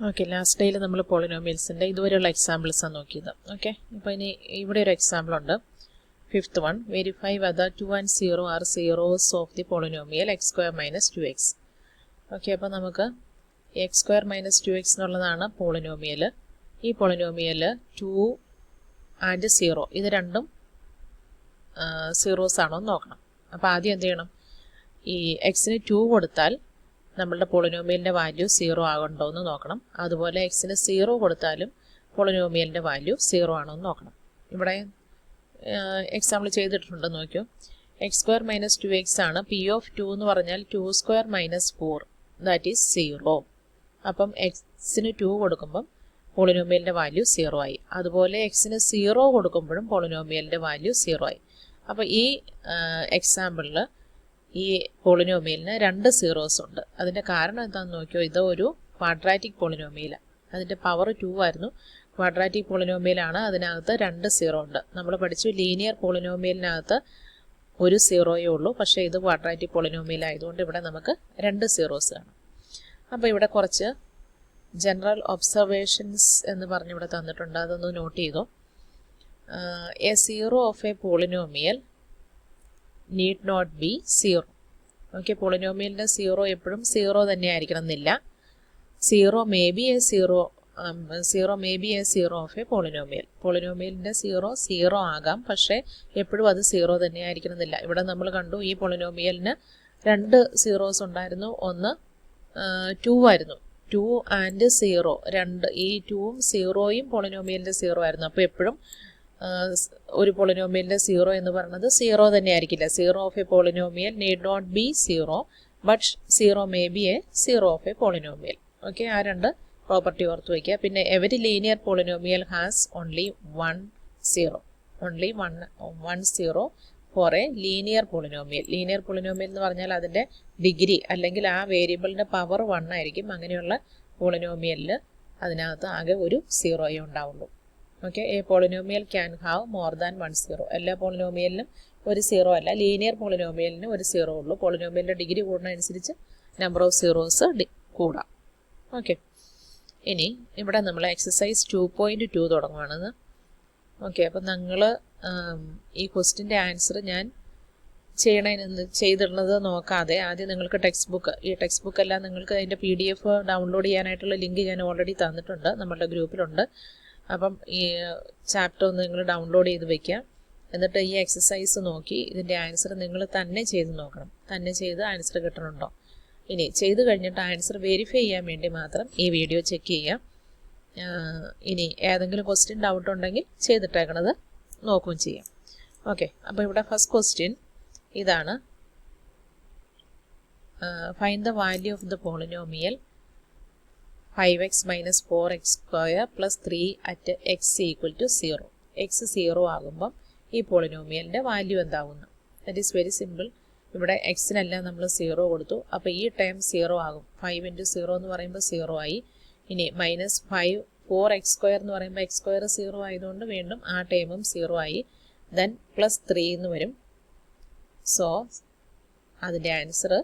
Okay, last day നമ്മൾ പോളിനോമിയൽസിൻ്റെ ഇതുവരെയുള്ള examples ആണ് നോക്കിയത്. ഓക്കെ, ഇപ്പോൾ ഇനി ഇവിടെ ഒരു എക്സാമ്പിൾ ഉണ്ട്. Fifth one, verify whether 2 and 0 R zeros of the polynomial X square minus 2x. Okay, അപ്പോൾ നമുക്ക് എക്സ് സ്ക്വയർ മൈനസ് 2x എന്നുള്ളതാണ് പോളിനോമിയൽ. ഈ പോളിനോമിയൽ 2 and 0 ഇത് രണ്ടും സീറോസ് ആണോ എന്ന് നോക്കണം. അപ്പോൾ ആദ്യം എന്ത് ചെയ്യണം, ഈ എക്സിന് 2 കൊടുത്താൽ നമ്മളുടെ പോളിനോമിയലിൻ്റെ വാല്യൂ 0 ആകണ്ടോ എന്ന് നോക്കണം. അതുപോലെ എക്സിന് 0 കൊടുത്താലും പോളിനോമിയലിൻ്റെ വാല്യൂ 0 ആണോ എന്ന് നോക്കണം. ഇവിടെ എക്സാമ്പിൾ ചെയ്തിട്ടുണ്ടെന്ന് നോക്കിയോ. എക്സ് സ്ക്വയർ മൈനസ് 2x ആണ്. പി ഓഫ് 2 എന്ന് പറഞ്ഞാൽ 2 സ്ക്വയർ മൈനസ് 4 ദാറ്റ് ഈസ് 0. അപ്പം എക്സിന് 2 കൊടുക്കുമ്പം പോളിനോമിയലിൻ്റെ വാല്യൂ 0 ആയി. അതുപോലെ എക്സിന് 0 കൊടുക്കുമ്പോഴും പോളിനോമിയലിൻ്റെ വാല്യൂ 0 ആയി. അപ്പോൾ ഈ എക്സാമ്പിളിൽ ഈ പോളിനോമിയലിന് 2 സീറോസ് ഉണ്ട്. അതിൻ്റെ കാരണം എന്താണെന്ന് നോക്കിയോ, ഇത് ഒരു ക്വാഡ്രാറ്റിക് പോളിനോമിയലാണ്. അതിൻ്റെ പവർ 2 ആയിരുന്നു. ക്വാഡ്രാറ്റിക് പോളിനോമിയലാണ്, അതിനകത്ത് 2 സീറോ ഉണ്ട്. നമ്മൾ പഠിച്ചു ലീനിയർ പോളിനോമിയലിനകത്ത് 1 സീറോയേ ഉള്ളൂ. പക്ഷേ ഇത് ക്വാഡ്രാറ്റിക് പോളിനോമിയൽ ആയതുകൊണ്ട് ഇവിടെ നമുക്ക് 2 സീറോസ് കാണും. അപ്പോൾ ഇവിടെ കുറച്ച് ജനറൽ ഒബ്സർവേഷൻസ് എന്ന് പറഞ്ഞ് ഇവിടെ തന്നിട്ടുണ്ട്, അതൊന്ന് നോട്ട് ചെയ്തോ. A zero of a polynomial need not be 0. Okay, പോളിനോമിയലിൻ്റെ 0 എപ്പോഴും 0 തന്നെ ആയിരിക്കണം എന്നില്ല. 0 may be a 0 of a polynomial. പോളിനോമിയലിൻ്റെ 0 ആകാം, പക്ഷേ എപ്പോഴും അത് 0 തന്നെ ആയിരിക്കണം എന്നില്ല. ഇവിടെ നമ്മൾ കണ്ടു ഈ പോളിനോമിയലിന് 2 സീറോസ് ഉണ്ടായിരുന്നു. ഒന്ന് 2 ആയിരുന്നു. 2 and 0 ഈ 2ഉം 0യും പോളിനോമിയലിൻ്റെ 0 ആയിരുന്നു. അപ്പോൾ എപ്പോഴും ഒരു പോളിനോമിയലിൻ്റെ 0 എന്ന് പറയുന്നത് 0 തന്നെ ആയിരിക്കില്ല. 0 of a polynomial need not be 0, but 0 may be a 0 of a polynomial. Okay, ആ 2 പ്രോപ്പർട്ടി ഓർത്ത് വയ്ക്കുക. പിന്നെ every linear polynomial has only 1 0 for a linear polynomial. Linear polynomial എന്ന് പറഞ്ഞാൽ അതിൻ്റെ ഡിഗ്രി അല്ലെങ്കിൽ ആ വേരിയബിളിൻ്റെ പവർ 1 ആയിരിക്കും. അങ്ങനെയുള്ള പോളിനോമിയലിൽ അതിനകത്ത് ആകെ ഒരു 0 ഉണ്ടാവുള്ളൂ. Okay, A polynomial can have more than 1 0. എല്ലാ പോളിനോമിയലിനും ഒരു 0 അല്ല, ലീനിയർ പോളിനോമിയലിന് ഒരു 0 ഉള്ളൂ. പോളിനോമിയലിൻ്റെ ഡിഗ്രി കൂടുന്നതനുസരിച്ച് നമ്പർ ഓഫ് സീറോസ് കൂടാം. ഓക്കെ, ഇനി ഇവിടെ നമ്മൾ എക്സസൈസ് 2.2 തുടങ്ങുകയാണെന്ന്. ഓക്കെ, അപ്പം നിങ്ങൾ ഈ ക്വസ്റ്റിൻ്റെ ആൻസർ ഞാൻ ചെയ്തിടുന്നത് നോക്കാതെ ആദ്യം നിങ്ങൾക്ക് ഈ ടെക്സ്റ്റ് ബുക്ക് എല്ലാം നിങ്ങൾക്ക് അതിൻ്റെ PDF ഡൗൺലോഡ് ചെയ്യാനായിട്ടുള്ള ലിങ്ക് ഞാൻ ഓൾറെഡി തന്നിട്ടുണ്ട്, നമ്മളുടെ ഗ്രൂപ്പിലുണ്ട്. അപ്പം ഈ ചാപ്റ്റർ ഒന്ന് നിങ്ങൾ ഡൗൺലോഡ് ചെയ്ത് വയ്ക്കുക. എന്നിട്ട് ഈ എക്സസൈസ് നോക്കി ഇതിൻ്റെ ആൻസർ നിങ്ങൾ തന്നെ ചെയ്ത് നോക്കണം. തന്നെ ചെയ്ത് ആൻസർ കിട്ടണുണ്ടോ. ഇനി ചെയ്ത് കഴിഞ്ഞിട്ട് ആൻസർ വെരിഫൈ ചെയ്യാൻ വേണ്ടി മാത്രം ഈ വീഡിയോ ചെക്ക് ചെയ്യാം. ഇനി ഏതെങ്കിലും ക്വസ്റ്റ്യൻ ഡൗട്ട് ഉണ്ടെങ്കിൽ ചെയ്തിട്ടേക്കണത് നോക്കുകയും ചെയ്യാം. ഓക്കെ, അപ്പോൾ ഇവിടെ ഫസ്റ്റ് ക്വസ്റ്റ്യൻ ഇതാണ്. Find the value of the polynomial 5x minus 4x square plus 3 at x equal to 0. x 0 ആകുമ്പം ഈ പോളിനോമിയലിൻ്റെ വാല്യൂ എന്താകുന്നു. That is very simple. ഇവിടെ എക്സിനെല്ലാം നമ്മൾ 0 കൊടുത്തു. അപ്പോൾ ഈ ടൈം 0 ആകും. 5 × 0 എന്ന് പറയുമ്പോൾ 0 ആയി. ഇനി മൈനസ് 4x സ്ക്വയർ എന്ന് പറയുമ്പോൾ x സ്ക്വയർ 0 ആയതുകൊണ്ട് വീണ്ടും ആ ടൈമും 0 ആയി. ദെൻ പ്ലസ് 3 എന്ന് വരും. സോ അതിൻ്റെ ആൻസർ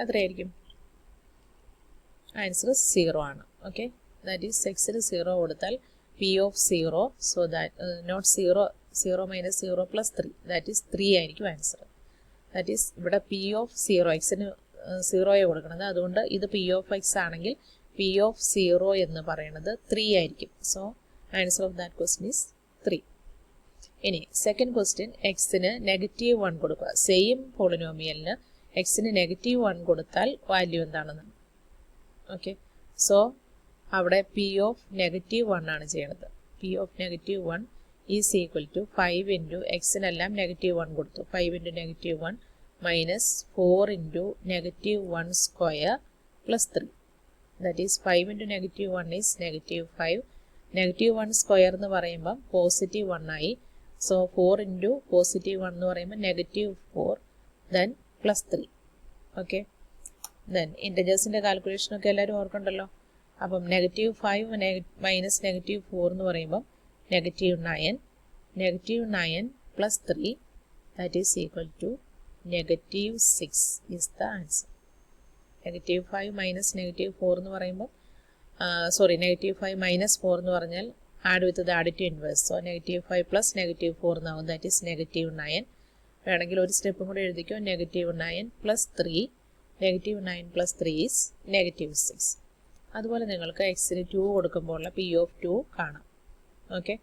എത്രയായിരിക്കും? ആൻസർ 0 ആണ്. ഓക്കെ, ദാറ്റ് ഈസ് എക്സിന് 0 കൊടുത്താൽ P of 0, so that not 0 minus 0 plus 3 that is 3 ആയിരിക്കും ആൻസർ. ദാറ്റ് ഈസ് ഇവിടെ പി ഓഫ് 0 എക്സിന് 0 കൊടുക്കുന്നത്, അതുകൊണ്ട് ഇത് പി ഓഫ് എക്സ് ആണെങ്കിൽ പി ഓഫ് 0 എന്ന് പറയുന്നത് 3 ആയിരിക്കും. So answer of that question is 3. ഇനി സെക്കൻഡ് ക്വസ്റ്റ്യൻ, എക്സിന് -1 കൊടുക്കുക. സെയിം പോളിനോമിയലിന് എക്സിന് -1 കൊടുത്താൽ വാല്യൂ എന്താണെന്ന്. ഓക്കെ, സോ അവിടെ പി ഓഫ് -1 ആണ് ചെയ്യണത്. P of -1 is equal to 5 × എക്സിനെല്ലാം -1 കൊടുത്തു. 5 × -1 minus 4 × -1 square plus 3 that is 5 × -1 is -5. -1 square എന്ന് പറയുമ്പം +1 ആയി. സോ 4 × +1 എന്ന് പറയുമ്പോൾ -4 ദെൻ പ്ലസ് 3. ഓക്കെ, ദെൻ ഇൻറ്റജേഴ്സിൻ്റെ കാൽക്കുലേഷനൊക്കെ എല്ലാവരും ഓർക്കണ്ടല്ലോ. അപ്പം -5 മൈനസ് -4 എന്ന് പറയുമ്പം -9 plus 3 that is equal to -6 is the answer. -5 minus -4 എന്ന് പറയുമ്പോൾ -5 മൈനസ് 4 എന്ന് പറഞ്ഞാൽ add with the additive inverse. So -5 plus -4 എന്നാവും. That is -9. വേണമെങ്കിൽ ഒരു സ്റ്റെപ്പും കൂടെ എഴുതിക്കോ. -9 പ്ലസ് 3. -9 plus 3 is -6. അതുപോലെ നിങ്ങൾക്ക് എക്സിന് 2 കൊടുക്കുമ്പോൾ ഉള്ള പി ഓഫ് 2 കാണാം. ഓക്കെ,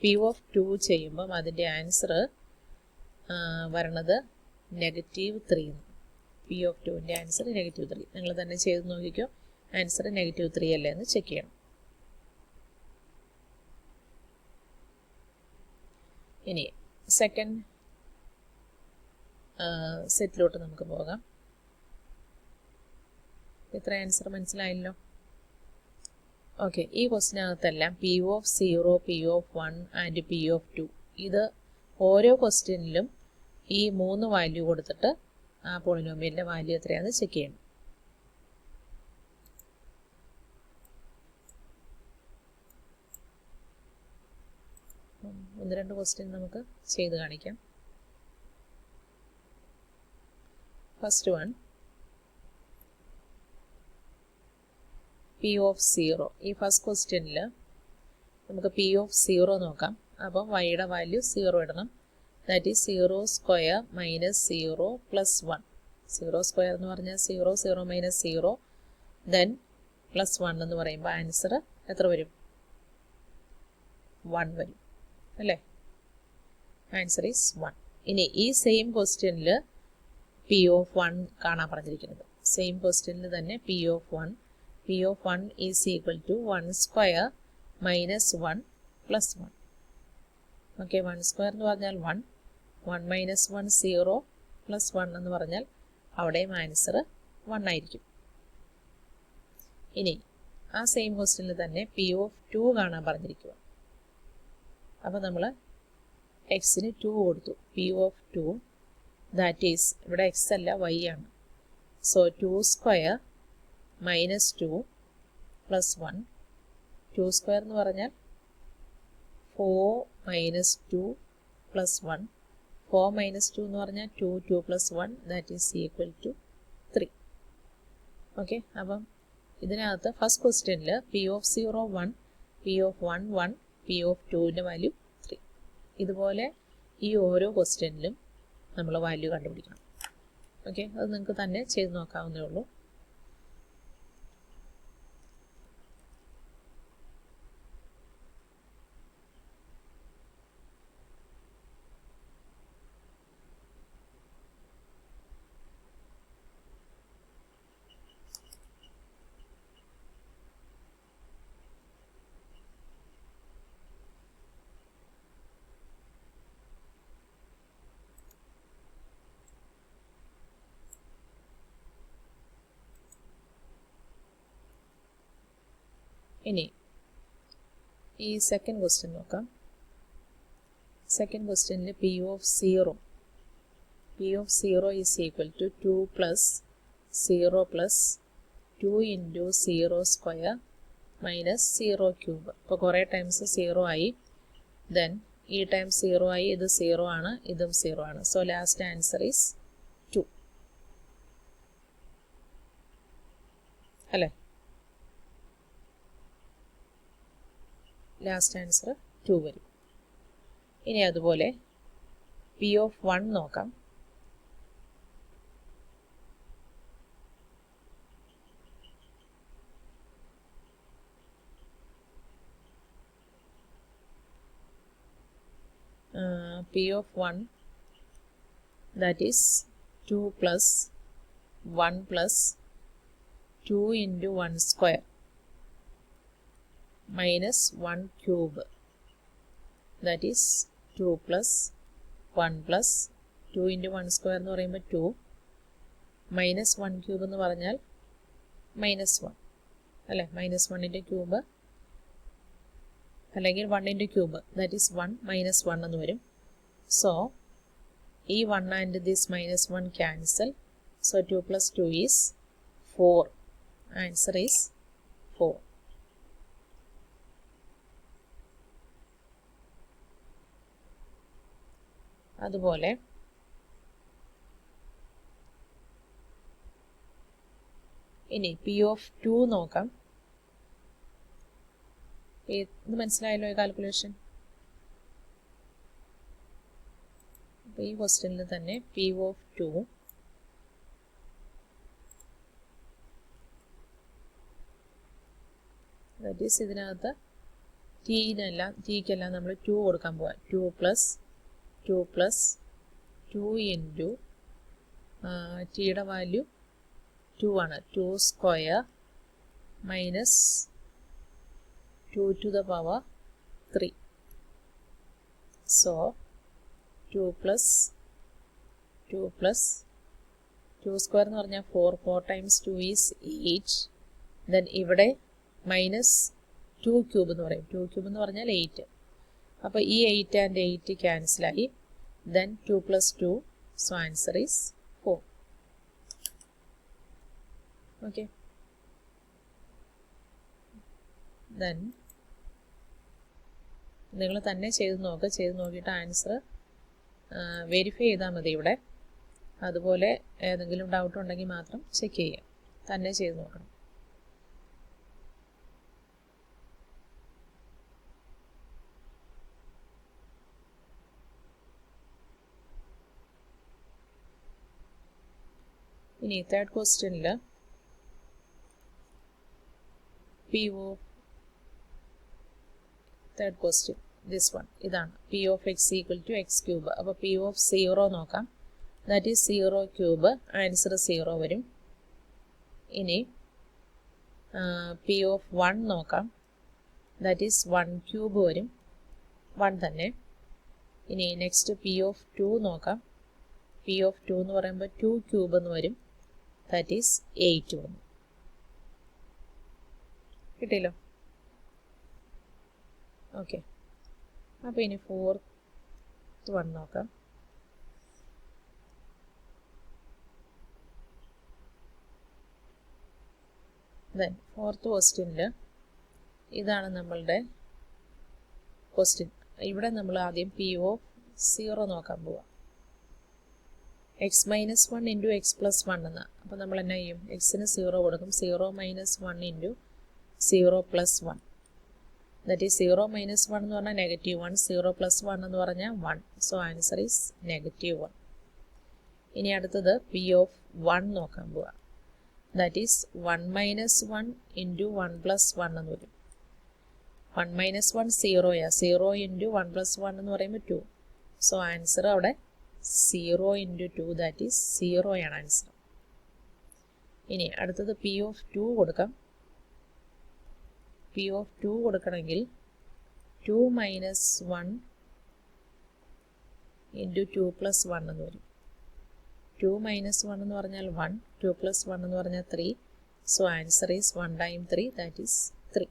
പി ഓഫ് 2 ചെയ്യുമ്പം അതിൻ്റെ ആൻസർ വരണത് -3. പി ഓഫ് 2ൻ്റെ ആൻസർ -3. നിങ്ങൾ തന്നെ ചെയ്ത് നോക്കിക്കോ, ആൻസർ -3 അല്ലേ എന്ന് ചെക്ക് ചെയ്യണം. ഇനി സെക്കൻഡ് സെറ്റിലോട്ട് നമുക്ക് പോകാം. ഇത്ര ആൻസർ മനസ്സിലായല്ലോ. ഓക്കെ, ഈ ക്വസ്റ്റിനകത്തെല്ലാം P of 0, P of 1 and P of 2 ഇത് ഓരോ ക്വസ്റ്റ്യനിലും ഈ 3 വാല്യൂ കൊടുത്തിട്ട് ആ പോളിനോമിയലിൻ്റെ വാല്യൂ എത്രയാണെന്ന് ചെക്ക് ചെയ്യണം. ഒന്ന് രണ്ട് ക്വസ്റ്റ്യൻ നമുക്ക് ചെയ്ത് കാണിക്കാം. First one P of 0. ഈ ഫസ്റ്റ് ക്വസ്റ്റ്യനിൽ നമുക്ക് പി ഓഫ് 0 നോക്കാം. അപ്പം വൈയുടെ വാല്യൂ 0 ഇടണം. That is 0 square minus 0 plus 1. 0 square എന്ന് പറഞ്ഞാൽ 0, 0 മൈനസ് 0, ദെൻ പ്ലസ് 1 എന്ന് പറയുമ്പോൾ ആൻസർ എത്ര വരും? 1 വരും അല്ലേ? Answer is 1. ഇനി ഈ സെയിം ക്വസ്റ്റ്യനിൽ പി ഓഫ് 1 കാണാൻ പറഞ്ഞിരിക്കുന്നത്. സെയിം ക്വസ്റ്റ്യനിൽ തന്നെ P of 1. P of 1 is equal to 1 square minus 1 plus 1. Okay, 1 square എന്ന് പറഞ്ഞാൽ 1, 1 മൈനസ് 1 0 പ്ലസ് 1 എന്ന് പറഞ്ഞാൽ അവിടെയും ആൻസർ 1 ആയിരിക്കും. ഇനി ആ സെയിം ക്വസ്റ്റ്യനിൽ തന്നെ പി ഓഫ് 2 കാണാൻ പറഞ്ഞിരിക്കുക. അപ്പോൾ നമ്മൾ എക്സിന് 2 കൊടുത്തു. പി ഓഫ് 2 ദാറ്റ് ഈസ് ഇവിടെ എക്സ് അല്ല വൈ ആണ്. So 2 square minus 2 plus 1. 2 square എന്ന് പറഞ്ഞാൽ 4 മൈനസ് 2 പ്ലസ് 1. 4 മൈനസ് 2 എന്ന് പറഞ്ഞാൽ 2, 2 plus 1 that is equal to 3. Okay, അപ്പം ഇതിനകത്ത് ഫസ്റ്റ് ക്വസ്റ്റ്യനിൽ P of 0 1, P of 1 1, P of 2ൻ്റെ വാല്യൂ 3. ഇതുപോലെ ഈ ഓരോ ക്വസ്റ്റ്യനിലും നമ്മൾ വാല്യൂ കണ്ടുപിടിക്കണം. ഓക്കെ, അത് നിങ്ങൾക്ക് തന്നെ ചെയ്ത് നോക്കാവുന്നേ ഉള്ളൂ. ഇനി ഈ സെക്കൻഡ് ക്വസ്റ്റ്യൻ നോക്കാം. സെക്കൻഡ് ക്വസ്റ്റ്യനിൽ P of 0 is equal to 2 plus 0 plus 2 into 0 square minus 0 cube. ഇപ്പോൾ കുറേ ടൈംസ് 0 ആയി, ദെൻ ഈ ടൈം 0 ആയി, ഇത് 0 ആണ്, ഇതും 0 ആണ്. സോ ലാസ്റ്റ് ആൻസർ ഈസ് 2 അല്ലേ? ലാസ്റ്റ് ആൻസർ 2 വരും. ഇനി അതുപോലെ പി ഓഫ് 1 നോക്കാം. P of 1 that is 2 plus 1 plus 2 into 1 square minus 1 cube, that is 2 plus 1 plus 2 into 1 square എന്ന് പറയുമ്പോൾ 2 minus 1 cube എന്ന് പറഞ്ഞാൽ -1 അല്ലേ? -1ൻ്റെ ക്യൂബ് അല്ലെങ്കിൽ 1ൻ്റെ ക്യൂബ്, ദാറ്റ് ഈസ് 1 minus 1 എന്ന് വരും. സോ ഈ 1 and this -1 cancel. So 2 plus 2 is 4. Answer is 4. അതുപോലെ ഇനി പി ഓഫ് 2 നോക്കാം. ഇത് മനസ്സിലായല്ലോ ഈ കാൽക്കുലേഷൻ. അപ്പോൾ ഈ ക്വസ്റ്റ്യനിൽ തന്നെ പി ഓഫ് 2 ദാറ്റ് ഈസ് ഇതിനകത്ത് ടിക്കെല്ലാം നമ്മൾ 2 കൊടുക്കാൻ പോവാം. 2 പ്ലസ് 2 ഇൻറ്റു ടിയുടെ വാല്യൂ 2 ആണ്. 2 square minus 2 to the power 3. So 2 plus 2 square എന്ന് പറഞ്ഞാൽ 4 ടൈംസ് 2 ഈസ് 8. ദെൻ ഇവിടെ മൈനസ് 2 ക്യൂബ് എന്ന് പറയും. 2 ക്യൂബ് എന്ന് പറഞ്ഞാൽ 8. അപ്പോൾ ഈ 8 ആൻഡ് 8 ക്യാൻസലായി. Then 2 plus 2, so answer is 4. Okay, then നിങ്ങൾ തന്നെ ചെയ്ത് നോക്കിയിട്ട് ആൻസർ വെരിഫൈ ചെയ്താൽ മതി ഇവിടെ. അതുപോലെ ഏതെങ്കിലും ഡൗട്ട് ഉണ്ടെങ്കിൽ മാത്രം ചെക്ക് ചെയ്യാം. തന്നെ ചെയ്ത് നോക്കണം. ഇനി തേർഡ് ക്വസ്റ്റ്യനിൽ തേർഡ് ക്വസ്റ്റ്യൻ ദിസ് വൺ ഇതാണ്. P of X equal to X cube. അപ്പോൾ പി ഓഫ് 0 നോക്കാം. That is 0 cube. ആൻസർ 0 വരും. ഇനി പി ഓഫ് 1 നോക്കാം. ദാറ്റ് ഈസ് 1 ക്യൂബ് വരും. 1 തന്നെ. ഇനി നെക്സ്റ്റ് പി ഓഫ് 2 നോക്കാം. പി ഓഫ് 2 എന്ന് പറയുമ്പോൾ 2 ക്യൂബ് എന്ന് വരും. ദാറ്റ് ഈസ് 8 വന്നു. കിട്ടിയല്ലോ. ഓക്കെ, അപ്പോൾ ഇനി ഫോർത്ത് 1 നോക്കാം. ദെൻ ഫോർത്ത് ക്വസ്റ്റ്യനിൽ ഇതാണ് നമ്മളുടെ ക്വസ്റ്റ്യൻ. ഇവിടെ നമ്മൾ ആദ്യം പി ഓഫ് 0 നോക്കാൻ പോവാം. X minus 1 into X plus 1 എന്നാണ്. അപ്പോൾ നമ്മൾ എന്നാ ചെയ്യും? എക്സിന് 0 കൊടുക്കും. 0 minus 1 into 0 plus 1. That is 0 minus 1 എന്ന് പറഞ്ഞാൽ -1. 0 പ്ലസ് 1 എന്ന് പറഞ്ഞാൽ 1. So answer is -1. ഇനി അടുത്തത് പി ഓഫ് 1 നോക്കാൻ പോവാം. That is 1 minus 1 into 1 plus 1 എന്ന് വരും. 1 മൈനസ് 1 0യാ. 0 ഇൻറ്റു 1 പ്ലസ് 1 എന്ന് പറയുമ്പോൾ 2. സോ ആൻസർ അവിടെ 0 ഇൻറ്റു 2 ദാറ്റ് ഈസ് 0 ആണ് ആൻസർ. ഇനി അടുത്തത് പി ഓഫ് 2 കൊടുക്കാം. പി ഓഫ് 2 കൊടുക്കണമെങ്കിൽ 2 മൈനസ് 1 ഇൻറ്റു 2 പ്ലസ് 1 എന്ന് വരും. 2 മൈനസ് 1 എന്ന് പറഞ്ഞാൽ 1. 2 പ്ലസ് 1 എന്ന് പറഞ്ഞാൽ 3. So answer is 1 time 3 that is 3.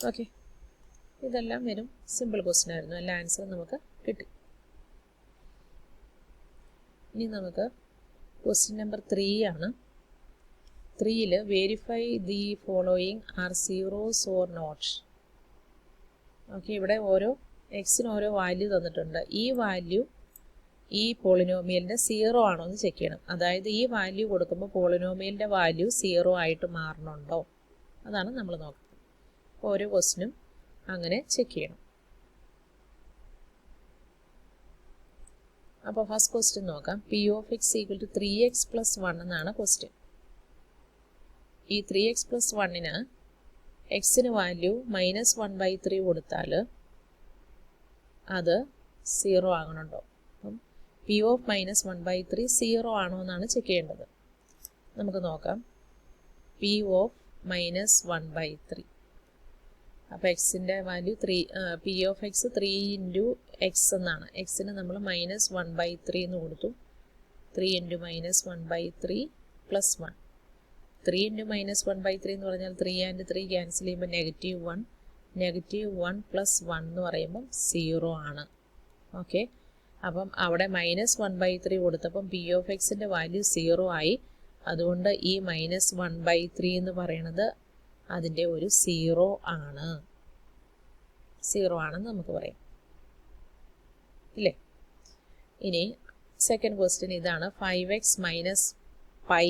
Okay, ഇതെല്ലാം വരും. സിമ്പിൾ ക്വസ്റ്റ്യൻ ആയിരുന്നു. എല്ലാ ആൻസറും നമുക്ക് കിട്ടി. ഇനി നമുക്ക് ക്വസ്റ്റ്യൻ നമ്പർ 3 ആണ്. 3ൽ verify the following are zeros or not. Okay, ഇവിടെ ഓരോ എക്സിന് ഓരോ വാല്യൂ തന്നിട്ടുണ്ട്. ഈ വാല്യൂ ഈ പോളിനോമിയലിൻ്റെ 0 ആണോ എന്ന് ചെക്ക് ചെയ്യണം. അതായത് ഈ വാല്യൂ കൊടുക്കുമ്പോൾ പോളിനോമിയലിൻ്റെ വാല്യൂ 0 ആയിട്ട് മാറണുണ്ടോ, അതാണ് നമ്മൾ നോക്കുന്നത്. ഓരോ ക്വസ്റ്റിനും അങ്ങനെ ചെക്ക് ചെയ്യണം. അപ്പോൾ ഫസ്റ്റ് ക്വസ്റ്റ്യൻ നോക്കാം. P of X equal to 3x plus 1 എന്നാണ് ക്വസ്റ്റ്യൻ. ഈ 3x പ്ലസ് 1ന് എക്സിന് വാല്യൂ -1/3 കൊടുത്താൽ അത് 0 ആകണുണ്ടോ? അപ്പം പി ഓഫ് -1/3 0 ആണോ എന്നാണ് ചെക്ക് ചെയ്യേണ്ടത്. നമുക്ക് നോക്കാം. P of -1/3. അപ്പോൾ എക്സിൻ്റെ value P of X 3 into X എന്നാണ്. എക്സിന് നമ്മൾ -1/3 എന്ന് കൊടുത്തു. 3 ഇൻറ്റു -1/3 പ്ലസ് 1. 3 ഇൻറ്റു -1/3 എന്ന് പറഞ്ഞാൽ 3 ആൻഡ് 3 ക്യാൻസൽ ചെയ്യുമ്പോൾ -1. -1 പ്ലസ് 1 എന്ന് പറയുമ്പം 0 ആണ്. ഓക്കെ, അപ്പം അവിടെ -1/3 കൊടുത്തപ്പം പി ഓഫ് എക്സിൻ്റെ വാല്യൂ 0 ആയി. അതുകൊണ്ട് ഈ -1/3 എന്ന് പറയുന്നത് അതിൻ്റെ ഒരു 0 ആണ്. 0 ആണെന്ന് നമുക്ക് പറയാം, ഇല്ലേ? ഇനി സെക്കൻഡ് ക്വസ്റ്റ്യൻ ഇതാണ്. 5x - π